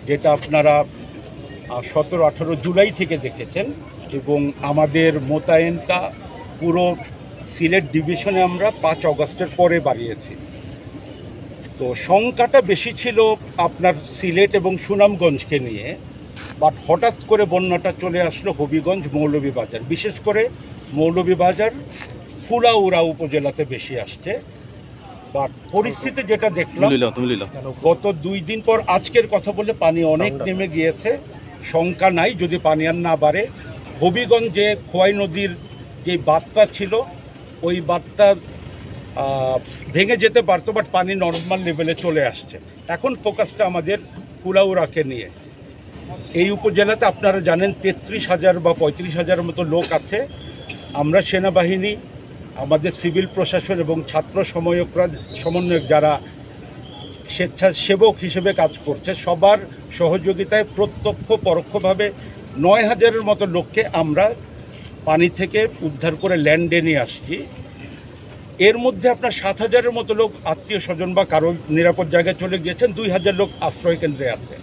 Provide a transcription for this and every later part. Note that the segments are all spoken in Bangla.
যেটা আপনারা 17-18 জুলাই থেকে দেখেছেন, এবং আমাদের মোতায়েনটা পুরো সিলেট ডিভিশনে আমরা 5 অগস্টের পরে বাড়িয়েছি। তো সংখ্যাটা বেশি ছিল আপনার সিলেট এবং সুনামগঞ্জকে নিয়ে, বাট হঠাৎ করে বন্যাটা চলে আসলো হবিগঞ্জ, মৌলভীবাজার, বিশেষ করে মৌলভীবাজার ফুলাউড়া উপজেলাতে বেশি আসছে। বাট পরিস্থিতি যেটা দেখলাম গত 2 দিন পর আজকের কথা বলে পানি অনেক নেমে গিয়েছে, সংখ্যা নাই যদি পানি আর না বাড়ে। হবিগঞ্জে খোয়াই নদীর যে বাঁধটা ছিল ওই বাঁধটা ভেঙে যেতে পারতো, বাট পানি নর্মাল লেভেলে চলে আসছে। এখন ফোকাসটা আমাদের ফুলাউড়াকে নিয়ে। এই উপজেলাতে আপনারা জানেন 33,000 বা 35,000 মতো লোক আছে। আমরা সেনাবাহিনী, আমাদের সিভিল প্রশাসন এবং ছাত্র সমন্বয়ক যারা স্বেচ্ছাসেবক হিসেবে কাজ করছে, সবার সহযোগিতায় প্রত্যক্ষ পরোক্ষভাবে 9,000-এর মতো লোককে আমরা পানি থেকে উদ্ধার করে ল্যান্ডে নিয়ে আসছি। এর মধ্যে আপনার 7,000-এর মতো লোক আত্মীয় স্বজন বা কারো নিরাপদ জায়গায় চলে গিয়েছেন, 2,000 লোক আশ্রয় কেন্দ্রে আছে।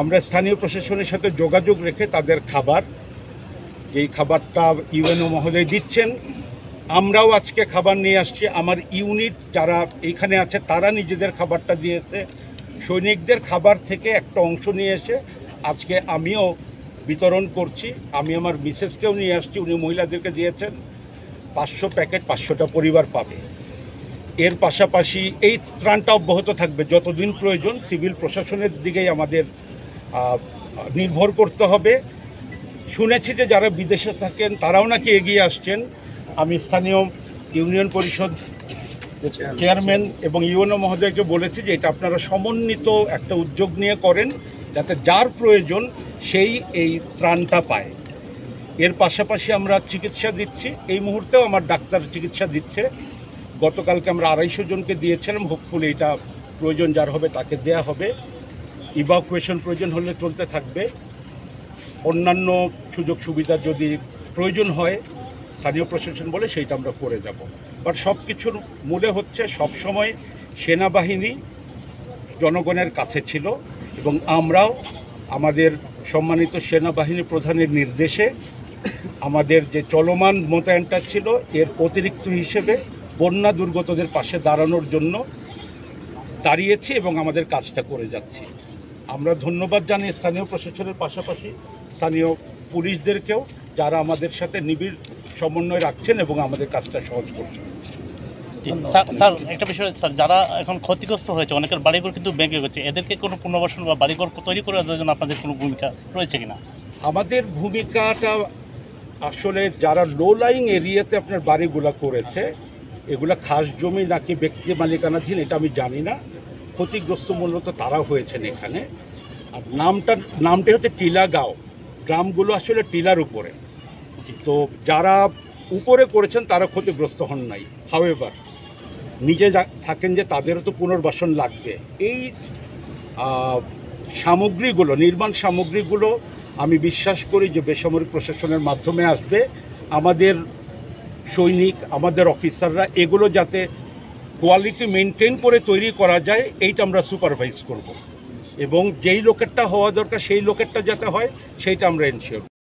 আমরা স্থানীয় প্রশাসনের সাথে যোগাযোগ রেখে তাদের খাবার, যেই খাবারটা ইউএনও মহোদয় দিচ্ছেন, আমরাও আজকে খাবার নিয়ে আসছি। আমার ইউনিট যারা এইখানে আছে তারা নিজেদের খাবারটা দিয়েছে। সৈনিকদের খাবার থেকে একটা অংশ নিয়ে এসে আজকে আমিও বিতরণ করছি। আমি আমার মিসেসকেও নিয়ে আসছি, উনি মহিলাদেরকে দিয়েছেন। 500 প্যাকেট 500টা পরিবার পাবে। এর পাশাপাশি এই ত্রাণটা অব্যাহত থাকবে যতদিন প্রয়োজন। সিভিল প্রশাসনের দিকেই আমাদের নির্ভর করতে হবে। শুনেছি যে যারা বিদেশে থাকেন তারাও নাকি এগিয়ে আসছেন। আমি স্থানীয় ইউনিয়ন পরিষদ চেয়ারম্যান এবং ইউএনও মহোদয়কে বলেছি যে এটা আপনারা সমন্বিত একটা উদ্যোগ নিয়ে করেন, যাতে যার প্রয়োজন সেই এই ত্রাণটা পায়। এর পাশাপাশি আমরা চিকিৎসা দিচ্ছি। এই মুহূর্তেও আমার ডাক্তার চিকিৎসা দিচ্ছে। গতকালকে আমরা 250 জনকে দিয়েছিলাম। হোপফুলি এটা প্রয়োজন যার হবে তাকে দেয়া হবে। ইভাকুয়েশন প্রয়োজন হলে চলতে থাকবে। অন্যান্য সুযোগ সুবিধা যদি প্রয়োজন হয় স্থানীয় প্রশাসন বলে সেইটা আমরা করে যাব। বাট সব কিছুর মূলে হচ্ছে সবসময় সেনাবাহিনী জনগণের কাছে ছিল, এবং আমরাও আমাদের সম্মানিত সেনাবাহিনী প্রধানের নির্দেশে আমাদের যে চলমান মোতায়েনটা ছিল এর অতিরিক্ত হিসেবে বন্যা দুর্গতদের পাশে দাঁড়ানোর জন্য দাঁড়িয়েছি এবং আমাদের কাজটা করে যাচ্ছি। আমরা ধন্যবাদ জানাই স্থানীয় প্রশাসনের পাশাপাশি স্থানীয় পুলিশদেরকেও, যারা আমাদের সাথে নিবিড় সমন্বয় রাখছেন এবং আমাদের কাজটা সহজ করছেন। স্যার, একটা বিষয় স্যার, যারা এখন ক্ষতিগ্রস্ত হয়েছে, অনেকের বাড়িঘর কিন্তু ভেঙে গেছে, এদেরকে কোনো পুনর্বাসন বা বাড়িঘর তৈরি করে দেওয়ার জন্য আপনাদের কোনো ভূমিকা রয়েছে কিনা? আমাদের ভূমিকাটা আসলে যারা লো লাইং এরিয়াতে আপনার বাড়িগুলো করেছে, এগুলা খাস জমি নাকি ব্যক্তি মালিকানাধীন এটা আমি জানি না। ক্ষতিগ্রস্ত মূলত তারা হয়েছেন এখানে। আর নামটা হচ্ছে টিলাগাঁও। গ্রামগুলো আসলে টিলার উপরে। তো যারা উপরে করেছেন তারা ক্ষতিগ্রস্ত হন নাই। হাউএভার নিজে থাকেন যে তাদেরও তো পুনর্বাসন লাগবে। এই সামগ্রীগুলো, নির্মাণ সামগ্রীগুলো আমি বিশ্বাস করি যে বেসামরিক প্রশাসনের মাধ্যমে আসবে। আমাদের সৈনিক, আমাদের অফিসাররা এগুলো যাতে কোয়ালিটি মেনটেন করে তৈরি করা যায় এইটা আমরা সুপারভাইজ করব, এবং যেই লোকেরটা হওয়া দরকার সেই লোকেরটা যাতে হয় সেইটা আমরা এনশিওর